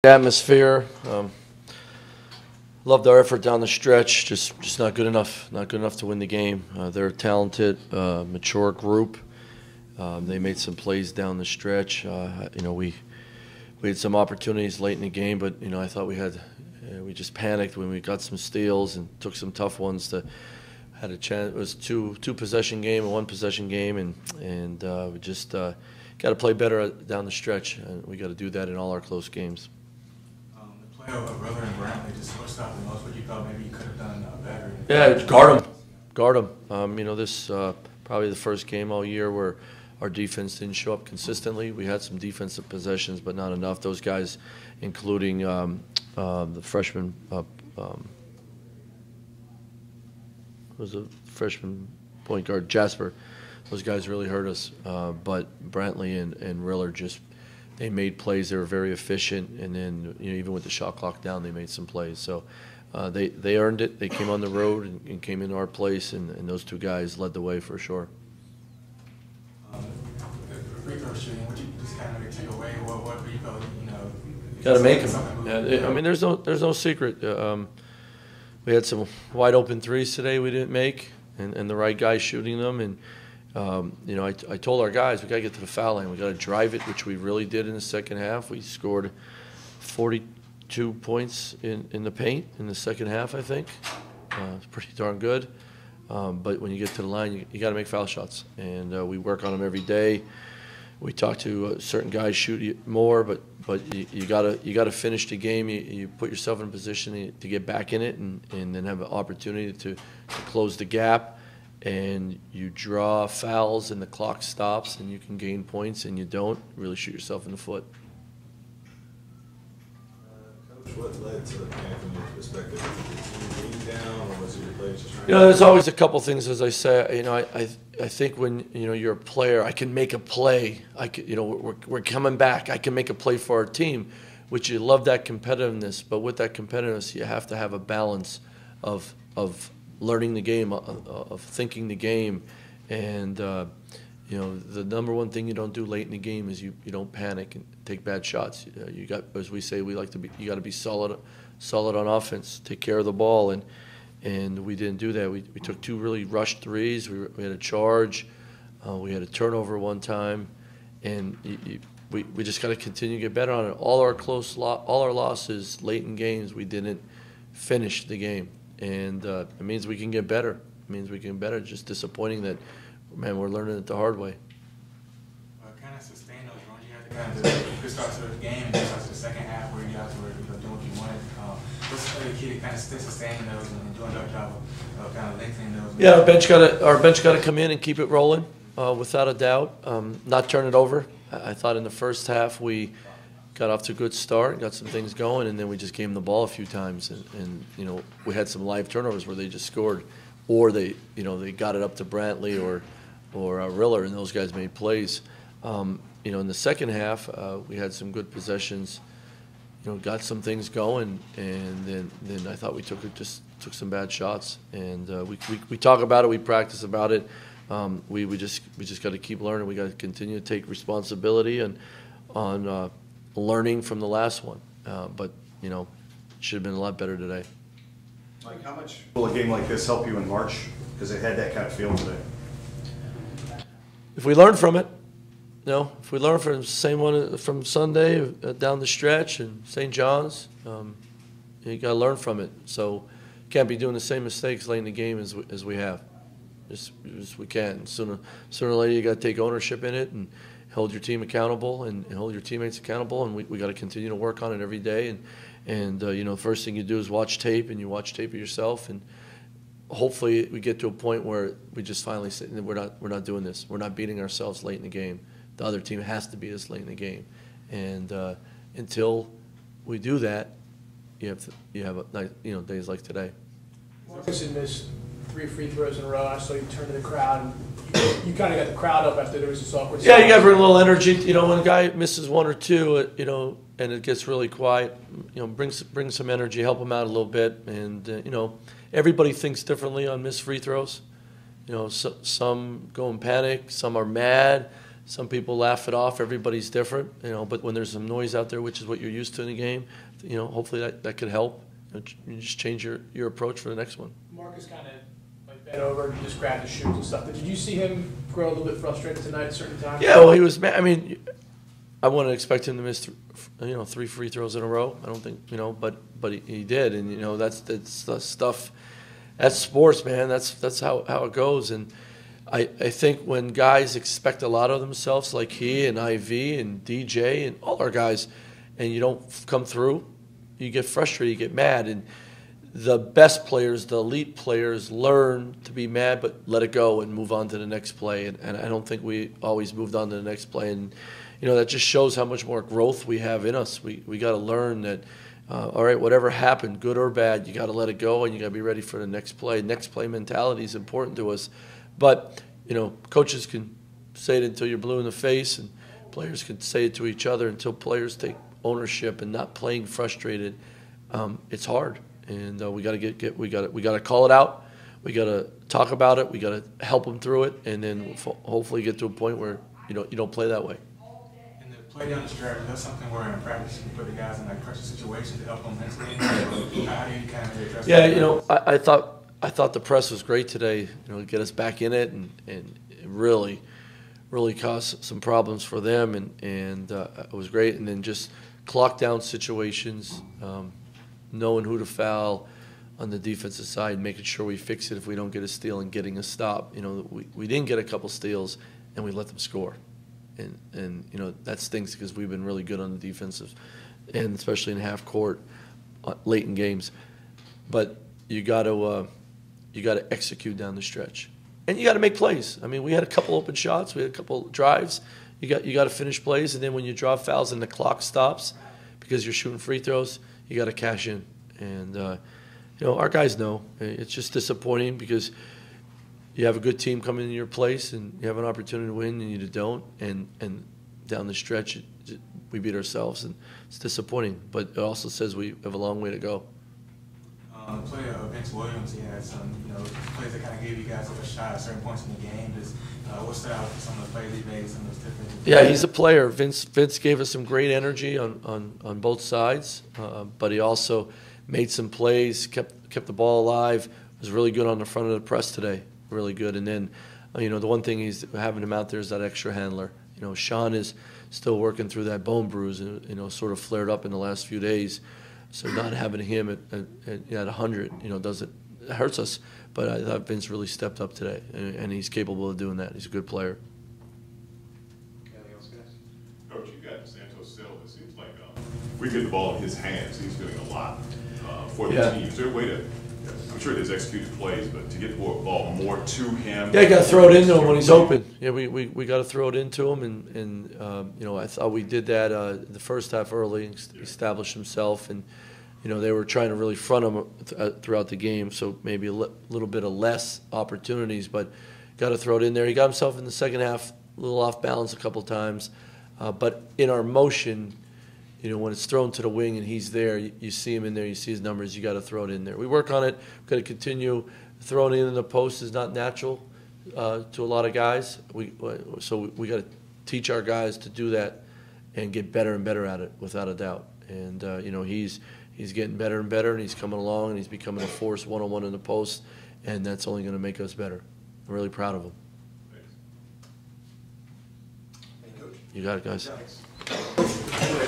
Atmosphere. Loved our effort down the stretch. Just not good enough. Not good enough to win the game. They're a talented, mature group. They made some plays down the stretch. We had some opportunities late in the game, but I thought we just panicked when we got some steals and took some tough ones. Had a chance. It was two possession game and one possession game, and we just got to play better down the stretch. We got to do that in all our close games. The play of Riller and Brantley, just what stopped the most? What you thought maybe you could have done better? Yeah, guard them. This probably the first game all year where our defense didn't show up consistently. We had some defensive possessions, but not enough. Those guys, including the freshman, was a freshman point guard, Jasper. Those guys really hurt us. But Brantley and Riller they made plays. They were very efficient, and then even with the shot clock down, they made some plays. So they earned it. They came on the road and came into our place, and those two guys led the way for sure. Free throw shooting, what you just kind of take away? What free throw, Got to make them. Yeah, I mean, there's no secret. We had some wide open threes today we didn't make, and the right guys shooting them. And I told our guys we got to get to the foul line. We got to drive it, which we really did in the second half. We scored 42 points in the paint in the second half. I think it's pretty darn good. But when you get to the line, you got to make foul shots, and we work on them every day. We talk to certain guys shoot more, but you gotta finish the game. You put yourself in a position to get back in it, and then have an opportunity to close the gap. And you draw fouls, and the clock stops, and you can gain points, and you don't really shoot yourself in the foot. Coach, what led to the panic from your perspective? Was it being down, or was it your players just trying? There's always a couple things, as I say. I think when you're a player, I can make a play. We're coming back. I can make a play for our team, which you love that competitiveness. But with that competitiveness, you have to have a balance of learning the game, of thinking the game, and the number one thing you don't do late in the game is you don't panic and take bad shots. You got, as we say, you got to be solid on offense, take care of the ball, and we didn't do that. We took two really rushed threes. We had a charge. We had a turnover one time, and we just got to continue to get better on it. All our losses late in games, we didn't finish the game, and it means we can get better. It means we can get better. Just disappointing that, man, we're learning it the hard way. Kind of sustain those runs. You had to kind of do a good start to the game and then start to the second half where you guys were doing what you wanted. What's the key to kind of sustain those and doing their job of kind of lengthening those? Yeah, our bench got to come in and keep it rolling, without a doubt. Not turn it over. I thought in the first half we got off to a good start, got some things going, and then we just gave them the ball a few times, and we had some live turnovers where they just scored, or they got it up to Brantley or Riller, and those guys made plays. In the second half, we had some good possessions. Got some things going, and then I thought we took some bad shots, and we talk about it, we practice about it. We just got to keep learning. We got to continue to take responsibility on learning from the last one. But it should have been a lot better today. Mike, how much will a game like this help you in March? Because it had that kind of feel today. If we learn from it. If we learn from the same one from Sunday down the stretch and St. John's, you got to learn from it. So can't be doing the same mistakes late in the game as we have. Just we can't. Sooner or later, you got to take ownership in it and hold your team accountable and hold your teammates accountable. And we got to continue to work on it every day. And the first thing you do is watch tape, and you watch tape of yourself. And hopefully, we get to a point where we just finally say, we're not doing this. We're not beating ourselves late in the game. The other team has to beat us late in the game, and until we do that, you have days like today. Marcus missed 3 free throws in a row. I saw you turn to the crowd, and you kind of got the crowd up after there was this awkward. Yeah, you got to bring a little energy. When a guy misses 1 or 2, and it gets really quiet, bring some energy, help him out a little bit, and everybody thinks differently on missed free throws. Some go in panic, some are mad. Some people laugh it off. Everybody's different, but when there's some noise out there, which is what you're used to in a game, hopefully that could help. You just change your approach for the next one. Marcus kind of like bent over and just grabbed his shoes and stuff. But did you see him grow a little bit frustrated tonight at certain times? Yeah, well, he was mad. I mean, I wouldn't expect him to miss, 3 free throws in a row. I don't think, but he did, and that's the stuff. That's sports, man. That's how it goes. And I think when guys expect a lot of themselves, like he and IV and DJ and all our guys, and you don't come through, you get frustrated, you get mad. And the best players, the elite players, learn to be mad but let it go and move on to the next play. And I don't think we always moved on to the next play. And that just shows how much more growth we have in us. We got to learn that. All right, whatever happened, good or bad, you got to let it go and you got to be ready for the next play. Next play mentality is important to us. But, coaches can say it until you're blue in the face, and players can say it to each other until players take ownership and not playing frustrated. It's hard, and we got to we got to call it out. We got to talk about it. We got to help them through it, and then hopefully get to a point where you don't play that way. Play down the stretch, that's something where in practice you put the guys in like pressure situations to help them mentally. How do you kind of address that? Yeah, I thought the press was great today. To get us back in it and it really caused some problems for them, and it was great. And then just clock down situations, knowing who to foul on the defensive side, making sure we fix it if we don't get a steal and getting a stop. We didn't get a couple steals and we let them score. And that stinks because we've been really good on the defensive, and especially in half court, late in games. But you got to execute down the stretch, and you got to make plays. I mean, we had a couple open shots, we had a couple drives. You got to finish plays, and then when you draw fouls and the clock stops because you're shooting free throws, you got to cash in. And our guys know it's just disappointing because you have a good team coming in your place, and you have an opportunity to win, and you don't. And down the stretch, we beat ourselves, and it's disappointing. But it also says we have a long way to go. Player Vince Williams, he had some plays that kind of gave you guys a shot at certain points in the game. What's that out for some of the plays he made, some of those different? Yeah, he's a player. Vince gave us some great energy on both sides, but he also made some plays, kept the ball alive. Was really good on the front of the press today. Really good. And then, the one thing he's having him out there is that extra handler. Sean is still working through that bone bruise, and sort of flared up in the last few days. So not having him at 100, it hurts us. But I thought Vince really stepped up today, and he's capable of doing that. He's a good player. Anything else, guys? Coach, you got Santos Silva. It seems like we get the ball in his hands. He's doing a lot for the team. Is there a way to? I'm sure there's executed plays, but to get the ball more to him. Yeah, you got to throw it into him when he's open. Yeah, we got to throw it into him, and I thought we did that the first half early, established himself, and they were trying to really front him throughout the game, so maybe a little bit of less opportunities, but got to throw it in there. He got himself in the second half a little off balance a couple times, but in our motion. When it's thrown to the wing and he's there, you see him in there, you see his numbers, you got to throw it in there. We work on it, got to continue. Throwing it in the post is not natural to a lot of guys. So we got to teach our guys to do that and get better and better at it, without a doubt. And, he's getting better and better, and he's coming along, and he's becoming a force one-on-one in the post, and that's only going to make us better. I'm really proud of him. Thank you, Coach. You got it, guys. Thanks.